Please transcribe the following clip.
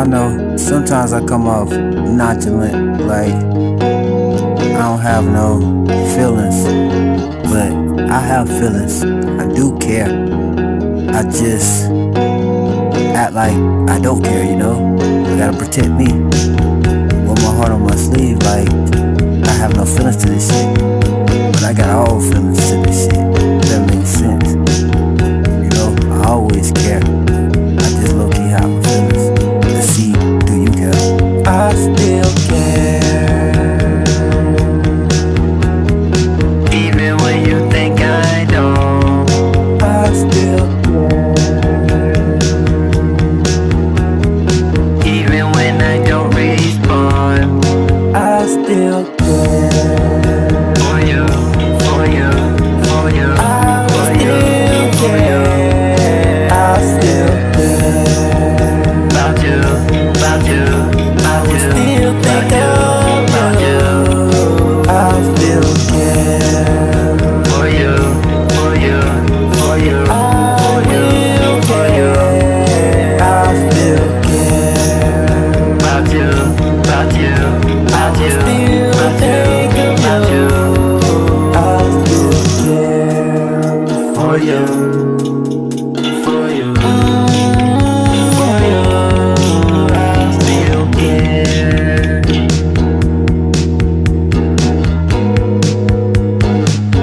I know sometimes I come off nonchalant, like I don't have no feelings, but I have feelings. I do care. I just act like I don't care, you know? I gotta protect me. With my heart on my sleeve, like I have no feelings to this shit, but I got all feelings to this shit. That makes sense. You know, I always care. I just low-key have my feelings. Let's see, do you care? I still care, Even when you think I don't, I still even when I don't respond. I still care. For you, for you, for you, I for you, still for you. care. I still care. About you, about you, about you, Still about think you, of about you. you. I still care. For you, for you, for you, I for you, will for you. care. I still care. About you, about you, about you, Still about think you, of about you. you. I still care For you.